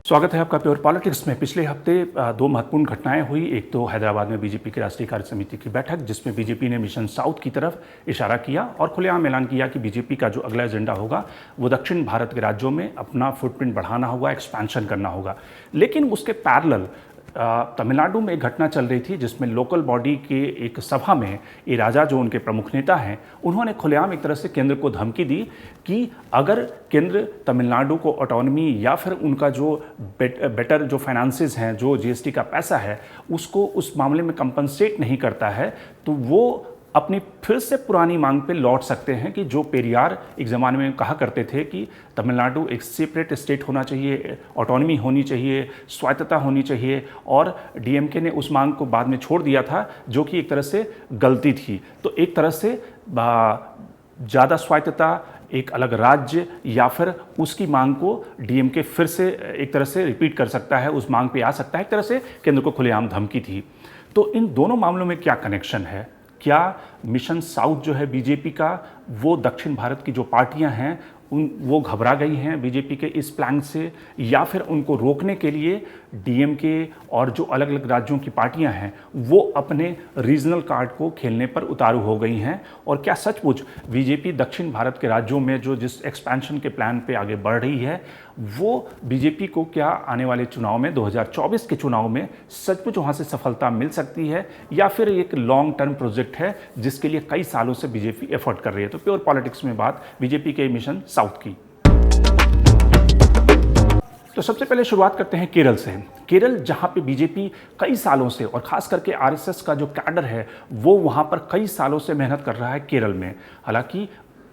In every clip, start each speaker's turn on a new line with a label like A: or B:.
A: स्वागत है आपका प्योर पॉलिटिक्स में। पिछले हफ्ते दो महत्वपूर्ण घटनाएं हुई। एक तो हैदराबाद में बीजेपी की राष्ट्रीय कार्य समिति की बैठक, जिसमें बीजेपी ने मिशन साउथ की तरफ इशारा किया और खुलेआम ऐलान किया कि बीजेपी का जो अगला एजेंडा होगा वो दक्षिण भारत के राज्यों में अपना फुटप्रिंट बढ़ाना होगा, एक्सपेंशन करना होगा। लेकिन उसके पैरेलल तमिलनाडु में एक घटना चल रही थी जिसमें लोकल बॉडी के एक सभा में इराजा, जो उनके प्रमुख नेता हैं, उन्होंने खुलेआम एक तरह से केंद्र को धमकी दी कि अगर केंद्र तमिलनाडु को ऑटोनॉमी या फिर उनका जो बेटर जो फाइनेंसेस हैं, जो जीएसटी का पैसा है, उसको उस मामले में कंपनसेट नहीं करता है, तो वो अपनी फिर से पुरानी मांग पे लौट सकते हैं कि जो पेरियार एक ज़माने में कहा करते थे कि तमिलनाडु एक सेपरेट स्टेट होना चाहिए, ऑटोनॉमी होनी चाहिए, स्वायत्तता होनी चाहिए, और डीएमके ने उस मांग को बाद में छोड़ दिया था, जो कि एक तरह से गलती थी। तो एक तरह से ज़्यादा स्वायत्तता, एक अलग राज्य, या फिर उसकी मांग को डीएमके फिर से एक तरह से रिपीट कर सकता है, उस मांग पे आ सकता है। एक तरह से केंद्र को खुलेआम धमकी थी। तो इन दोनों मामलों में क्या कनेक्शन है? क्या मिशन साउथ जो है बीजेपी का, वो दक्षिण भारत की जो पार्टियां हैं वो घबरा गई हैं बीजेपी के इस प्लान से, या फिर उनको रोकने के लिए डीएमके और जो अलग अलग राज्यों की पार्टियां हैं वो अपने रीजनल कार्ड को खेलने पर उतारू हो गई हैं? और क्या सचमुच बीजेपी दक्षिण भारत के राज्यों में जो जिस एक्सपेंशन के प्लान पे आगे बढ़ रही है, वो बीजेपी को क्या आने वाले चुनाव में 2024 के चुनाव में सचमुच वहाँ से सफलता मिल सकती है, या फिर एक लॉन्ग टर्म प्रोजेक्ट है जिसके लिए कई सालों से बीजेपी एफर्ट कर रही है? तो प्योर पॉलिटिक्स में बात बीजेपी के मिशन साउथ की। तो सबसे पहले शुरुआत करते हैं केरल से। केरल, जहां पे बीजेपी कई सालों से, और खास करके आरएसएस का जो कैडर है वो वहां पर कई सालों से मेहनत कर रहा है केरल में। हालांकि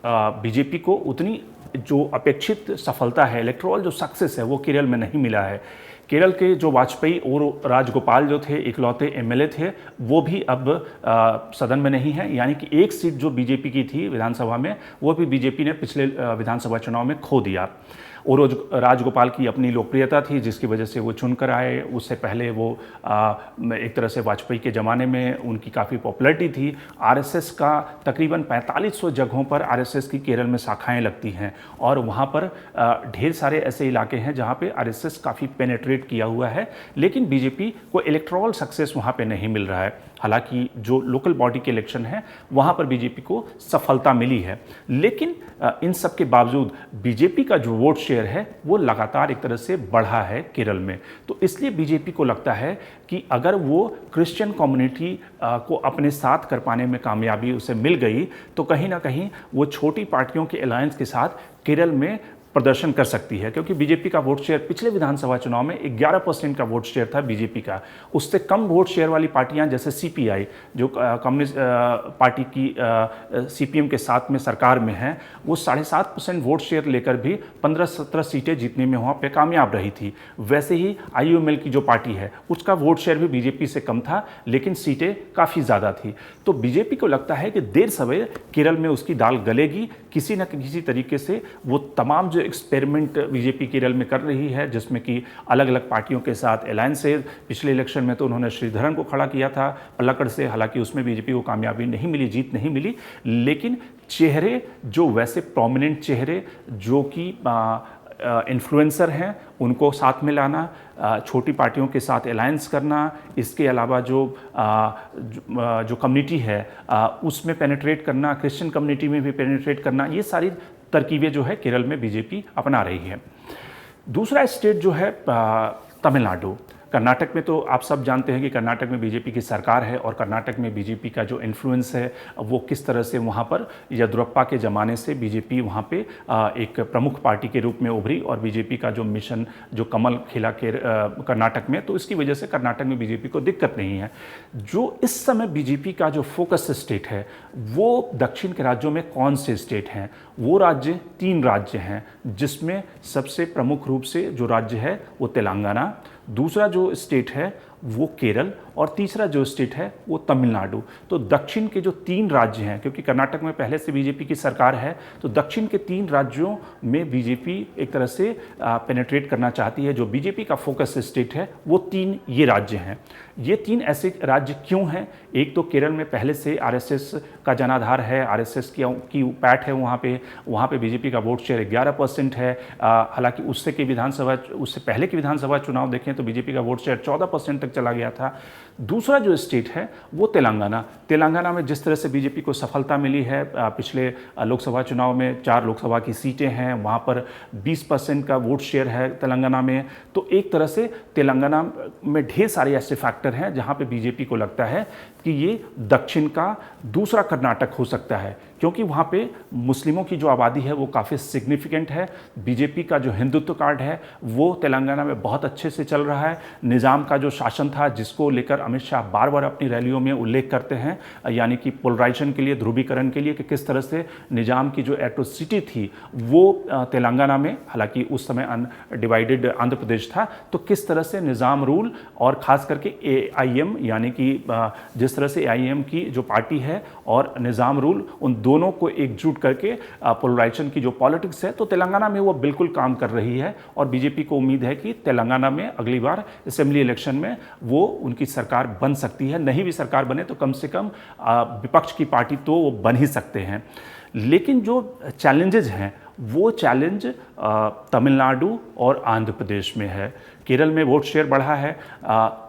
A: बीजेपी को उतनी जो अपेक्षित सफलता है, इलेक्टोरल जो सक्सेस है, वो केरल में नहीं मिला है। केरल के जो वाजपेयी और राजगोपाल जो थे इकलौते एमएलए थे, वो भी अब सदन में नहीं है। यानी कि एक सीट जो बीजेपी की थी विधानसभा में, वो भी बीजेपी ने पिछले विधानसभा चुनाव में खो दिया। और राजगोपाल की अपनी लोकप्रियता थी जिसकी वजह से वो चुनकर आए। उससे पहले वो एक तरह से वाजपेयी के ज़माने में उनकी काफ़ी पॉपुलैरिटी थी। आरएसएस का तकरीबन 4500 जगहों पर आरएसएस की केरल में शाखाएं लगती हैं, और वहाँ पर ढेर सारे ऐसे इलाके हैं जहाँ पे आरएसएस काफ़ी पेनेट्रेट किया हुआ है, लेकिन बीजेपी को इलेक्टोरल सक्सेस वहाँ पे नहीं मिल रहा है। हालांकि जो लोकल बॉडी के इलेक्शन है वहाँ पर बीजेपी को सफलता मिली है, लेकिन इन सब के बावजूद बीजेपी का जो वोट शेयर है वो लगातार एक तरह से बढ़ा है केरल में। तो इसलिए बीजेपी को लगता है कि अगर वो क्रिश्चियन कम्युनिटी को अपने साथ कर पाने में कामयाबी उसे मिल गई, तो कहीं ना कहीं वो छोटी पार्टियों के अलायंस के साथ केरल में प्रदर्शन कर सकती है। क्योंकि बीजेपी का वोट शेयर पिछले विधानसभा चुनाव में 11% का वोट शेयर था बीजेपी का। उससे कम वोट शेयर वाली पार्टियां जैसे सीपीआई, जो कम्युनिस्ट पार्टी की सीपीएम के साथ में सरकार में है, वो 7.5% वोट शेयर लेकर भी 15-17 सीटें जीतने में वहाँ पे कामयाब रही थी। वैसे ही आईयूएमएल की जो पार्टी है उसका वोट शेयर भी बीजेपी से कम था, लेकिन सीटें काफ़ी ज़्यादा थी। तो बीजेपी को लगता है कि देर सवेर केरल में उसकी दाल गलेगी। किसी न किसी तरीके से वो तमाम जो एक्सपेरिमेंट बीजेपी केरल में कर रही है, जिसमें कि अलग अलग पार्टियों के साथ अलायंसेज, पिछले इलेक्शन में तो उन्होंने श्रीधरन को खड़ा किया था पलक्कड़ से, हालांकि उसमें बीजेपी को कामयाबी नहीं मिली, जीत नहीं मिली, लेकिन चेहरे जो वैसे प्रोमिनेंट चेहरे जो कि इन्फ्लुएंसर हैं उनको साथ में लाना, छोटी पार्टियों के साथ अलायंस करना, इसके अलावा जो कम्युनिटी है उसमें पेनिट्रेट करना, क्रिश्चियन कम्युनिटी में भी पेनिट्रेट करना, ये सारी तरकीबें जो है केरल में बीजेपी अपना रही है। दूसरा स्टेट जो है तमिलनाडु। कर्नाटक में तो आप सब जानते हैं कि कर्नाटक में बीजेपी की सरकार है, और कर्नाटक में बीजेपी का जो इन्फ्लुएंस है वो किस तरह से वहाँ पर येदियुरप्पा के ज़माने से बीजेपी वहाँ पे एक प्रमुख पार्टी के रूप में उभरी, और बीजेपी का जो मिशन जो कमल खिला के कर्नाटक में, तो इसकी वजह से कर्नाटक में बीजेपी को दिक्कत नहीं है। जो इस समय बीजेपी का जो फोकस स्टेट है वो दक्षिण के राज्यों में कौन से स्टेट हैं? वो राज्य 3 राज्य हैं, जिसमें सबसे प्रमुख रूप से जो राज्य है वो तेलंगाना, दूसरा जो स्टेट है वो केरल, और तीसरा जो स्टेट है वो तमिलनाडु। तो दक्षिण के जो 3 राज्य हैं, क्योंकि कर्नाटक में पहले से बीजेपी की सरकार है, तो दक्षिण के 3 राज्यों में बीजेपी एक तरह से पेनिट्रेट करना चाहती है। जो बीजेपी का फोकस स्टेट है वो 3 ये राज्य हैं। ये 3 ऐसे राज्य क्यों हैं? एक तो केरल में पहले से आरएसएस का जनाधार है, आरएसएस की पैठ है, वहाँ पे बीजेपी का वोट शेयर 11% है। हालांकि उससे पहले की विधानसभा चुनाव देखें तो बीजेपी का वोट शेयर 14% तक चला गया था। दूसरा जो स्टेट है वो तेलंगाना में जिस तरह से बीजेपी को सफलता मिली है, पिछले लोकसभा चुनाव में 4 लोकसभा की सीटें हैं, वहाँ पर 20% का वोट शेयर है तेलंगाना में। तो एक तरह से तेलंगाना में ढेर सारे ऐसे फैक्टर हैं जहाँ पे बीजेपी को लगता है कि ये दक्षिण का दूसरा कर्नाटक हो सकता है, क्योंकि वहाँ पे मुस्लिमों की जो आबादी है वो काफ़ी सिग्निफिकेंट है। बीजेपी का जो हिंदुत्व कार्ड है वो तेलंगाना में बहुत अच्छे से चल रहा है। निज़ाम का जो शासन था, जिसको लेकर अमित शाह बार बार अपनी रैलियों में उल्लेख करते हैं, यानी कि पोलराइजेशन के लिए, ध्रुवीकरण के लिए, कि किस तरह से निज़ाम की जो एट्रोसिटी थी वो तेलंगाना में, हालांकि उस समय डिवाइडेड आंध्र प्रदेश था, तो किस तरह से निज़ाम रूल और ख़ास करके AIM, यानी कि जिस तरह से AIM की जो पार्टी है और निज़ाम रूल, उन दोनों को एकजुट करके पोलराइजेशन की जो पॉलिटिक्स है, तो तेलंगाना में वो बिल्कुल काम कर रही है। और बीजेपी को उम्मीद है कि तेलंगाना में अगली बार असेंबली इलेक्शन में वो उनकी सरकार बन सकती है। नहीं भी सरकार बने तो कम से कम विपक्ष की पार्टी तो वो बन ही सकते हैं। लेकिन जो चैलेंजेस हैं वो चैलेंज तमिलनाडु और आंध्र प्रदेश में है। केरल में वोट शेयर बढ़ा है,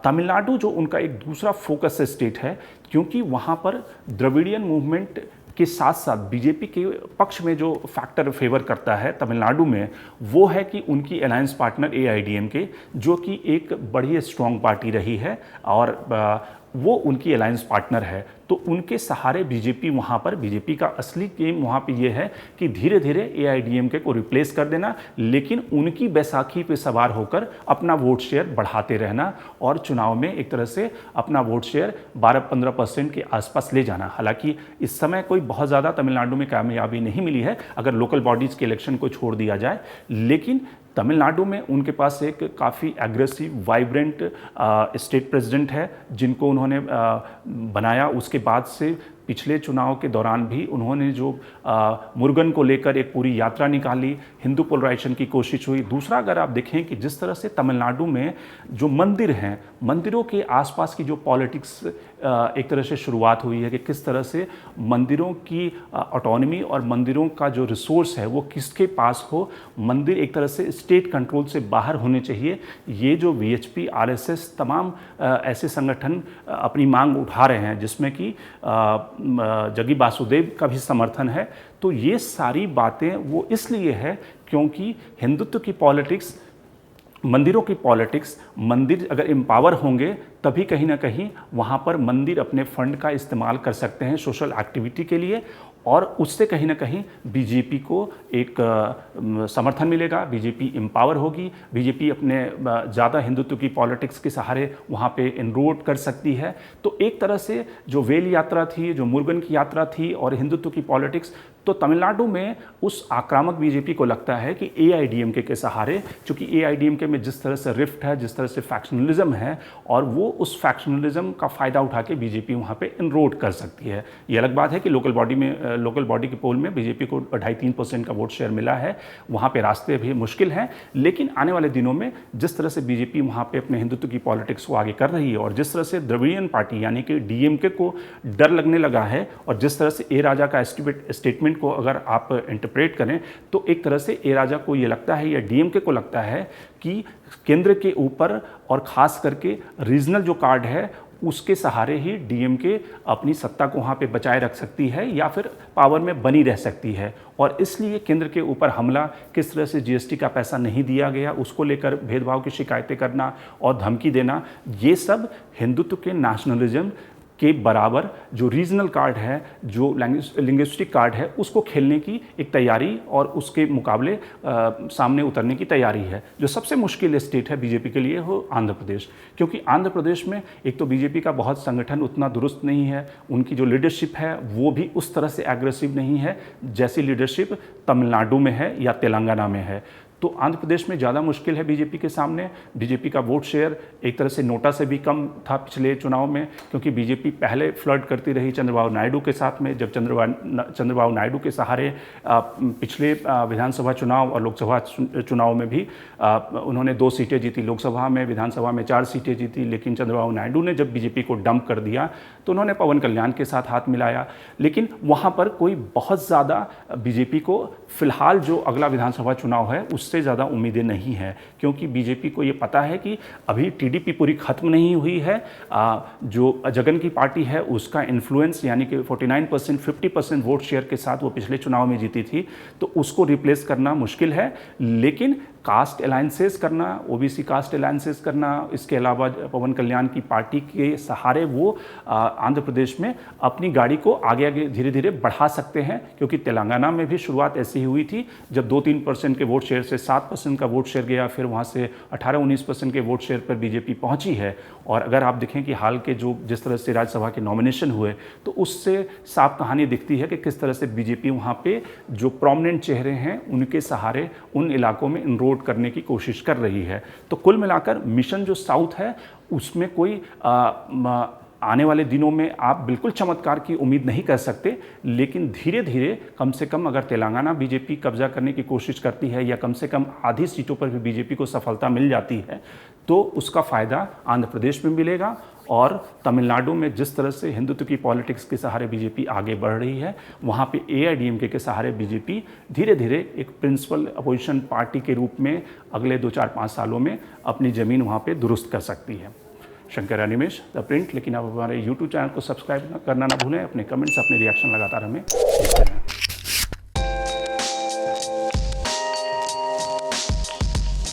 A: तमिलनाडु जो उनका एक दूसरा फोकस स्टेट है, क्योंकि वहाँ पर द्रविडियन मूवमेंट के साथ साथ बीजेपी के पक्ष में जो फैक्टर फेवर करता है तमिलनाडु में, वो है कि उनकी अलायंस पार्टनर AIDMK, जो कि एक बड़ी स्ट्रॉन्ग पार्टी रही है और वो उनकी अलायंस पार्टनर है। तो उनके सहारे बीजेपी का असली गेम वहाँ पे ये है कि धीरे धीरे AIDMK को रिप्लेस कर देना, लेकिन उनकी बैसाखी पे सवार होकर अपना वोट शेयर बढ़ाते रहना और चुनाव में एक तरह से अपना वोट शेयर 12-15% के आसपास ले जाना। हालांकि इस समय कोई बहुत ज़्यादा तमिलनाडु में कामयाबी नहीं मिली है अगर लोकल बॉडीज़ के इलेक्शन को छोड़ दिया जाए, लेकिन तमिलनाडु में उनके पास एक काफ़ी एग्रेसिव वाइब्रेंट स्टेट प्रेसिडेंट है, जिनको उन्होंने बनाया। उसके बाद से पिछले चुनाव के दौरान भी उन्होंने जो मुरुगन को लेकर एक पूरी यात्रा निकाली, हिंदू पोलराइजेशन की कोशिश हुई। दूसरा, अगर आप देखें कि जिस तरह से तमिलनाडु में जो मंदिर हैं, मंदिरों के आसपास की जो पॉलिटिक्स एक तरह से शुरुआत हुई है कि किस तरह से मंदिरों की ऑटोनॉमी और मंदिरों का जो रिसोर्स है वो किसके पास हो, मंदिर एक तरह से स्टेट कंट्रोल से बाहर होने चाहिए। ये जो VHP, RSS, तमाम ऐसे संगठन अपनी मांग उठा रहे हैं, जिसमें कि जग्गी वासुदेव का भी समर्थन है। तो ये सारी बातें वो इसलिए है क्योंकि हिंदुत्व की पॉलिटिक्स, मंदिरों की पॉलिटिक्स, मंदिर अगर एम्पावर होंगे तभी कहीं ना कहीं वहाँ पर मंदिर अपने फंड का इस्तेमाल कर सकते हैं सोशल एक्टिविटी के लिए, और उससे कहीं ना कहीं बीजेपी को एक समर्थन मिलेगा, बीजेपी एम्पावर होगी, बीजेपी अपने ज़्यादा हिंदुत्व की पॉलिटिक्स के सहारे वहाँ पे एनरोल कर सकती है। तो एक तरह से जो वेल यात्रा थी, जो मुरुगन की यात्रा थी और हिंदुत्व की पॉलिटिक्स, तो तमिलनाडु में उस आक्रामक बीजेपी को लगता है कि AIDMK के सहारे, चूँकि AIDMK में जिस तरह से रिफ्ट है, जिस तरह से फैक्शनलिज्म है, और वो उस फैक्शनलिज्म का फ़ायदा उठा के बीजेपी वहाँ पे एनरोल कर सकती है। ये अलग बात है कि लोकल बॉडी के पोल में बीजेपी को 2.5-3% का वोट शेयर मिला है, वहाँ पे रास्ते भी मुश्किल हैं, लेकिन आने वाले दिनों में जिस तरह से बीजेपी वहाँ पे अपने हिंदुत्व की पॉलिटिक्स को आगे कर रही है और जिस तरह से द्रविडियन पार्टी यानी कि DMK को डर लगने लगा है, और जिस तरह से A राजा का स्टेटमेंट को अगर आप इंटरप्रेट करें तो एक तरह से A राजा को ये लगता है या DMK को लगता है कि केंद्र के ऊपर और ख़ास करके रीजनल जो कार्ड है उसके सहारे ही DMK अपनी सत्ता को वहाँ पे बचाए रख सकती है या फिर पावर में बनी रह सकती है। और इसलिए केंद्र के ऊपर हमला, किस तरह से GST का पैसा नहीं दिया गया उसको लेकर भेदभाव की शिकायतें करना और धमकी देना, ये सब हिंदुत्व के नेशनलिज्म के बराबर जो रीजनल कार्ड है, जो लिंग्विस्टिक कार्ड है, उसको खेलने की एक तैयारी और उसके मुकाबले सामने उतरने की तैयारी है। जो सबसे मुश्किल स्टेट है बीजेपी के लिए वो आंध्र प्रदेश, क्योंकि आंध्र प्रदेश में एक तो बीजेपी का बहुत संगठन उतना दुरुस्त नहीं है, उनकी जो लीडरशिप है वो भी उस तरह से एग्रेसिव नहीं है जैसी लीडरशिप तमिलनाडु में है या तेलंगाना में है। तो आंध्र प्रदेश में ज़्यादा मुश्किल है बीजेपी के सामने। बीजेपी का वोट शेयर एक तरह से नोटा से भी कम था पिछले चुनाव में, क्योंकि बीजेपी पहले फ्लर्ट करती रही चंद्रबाबू नायडू के साथ में। जब चंद्रबाबू नायडू के सहारे पिछले विधानसभा चुनाव और लोकसभा चुनाव में भी उन्होंने 2 सीटें जीती, लोकसभा में, विधानसभा में 4 सीटें जीती। लेकिन चंद्रबाबू नायडू ने जब बीजेपी को डंप कर दिया तो उन्होंने पवन कल्याण के साथ हाथ मिलाया। लेकिन वहाँ पर कोई बहुत ज़्यादा बीजेपी को फिलहाल जो अगला विधानसभा चुनाव है उससे ज़्यादा उम्मीदें नहीं है, क्योंकि बीजेपी को ये पता है कि अभी टीडीपी पूरी ख़त्म नहीं हुई है। जो जगन की पार्टी है उसका इन्फ्लुएंस, यानी कि 49% 50% वोट शेयर के साथ वो पिछले चुनाव में जीती थी, तो उसको रिप्लेस करना मुश्किल है। लेकिन कास्ट अलायंसेस करना, ओबीसी कास्ट अलायंसेस करना, इसके अलावा पवन कल्याण की पार्टी के सहारे वो आंध्र प्रदेश में अपनी गाड़ी को आगे आगे धीरे धीरे बढ़ा सकते हैं। क्योंकि तेलंगाना में भी शुरुआत ऐसी हुई थी, जब 2-3% के वोट शेयर से 7% का वोट शेयर गया, फिर वहाँ से 18-19% के वोट शेयर पर बीजेपी पहुँची है। और अगर आप देखें कि हाल के जिस तरह से राज्यसभा के नॉमिनेशन हुए, तो उससे साफ कहानी दिखती है कि किस तरह से बीजेपी वहाँ पे जो प्रोमिनेंट चेहरे हैं उनके सहारे उन इलाकों में इनरोड करने की कोशिश कर रही है। तो कुल मिलाकर मिशन जो साउथ है उसमें कोई आने वाले दिनों में आप बिल्कुल चमत्कार की उम्मीद नहीं कर सकते। लेकिन धीरे धीरे कम से कम अगर तेलंगाना बीजेपी कब्जा करने की कोशिश करती है, या कम से कम आधी सीटों पर भी बीजेपी को सफलता मिल जाती है, तो उसका फ़ायदा आंध्र प्रदेश में मिलेगा। और तमिलनाडु में जिस तरह से हिंदुत्व की पॉलिटिक्स के सहारे बीजेपी आगे बढ़ रही है, वहाँ पे एआईडीएमके के सहारे बीजेपी धीरे धीरे एक प्रिंसिपल अपोजिशन पार्टी के रूप में अगले 2-4-5 सालों में अपनी ज़मीन वहाँ पे दुरुस्त कर सकती है। Shankar Animesh, the print. लेकिन आप हमारे यूट्यूब चैनल को सब्सक्राइब करना ना भूलें। अपने कमेंट्स, अपने रिएक्शन लगातार हमें देते रहें।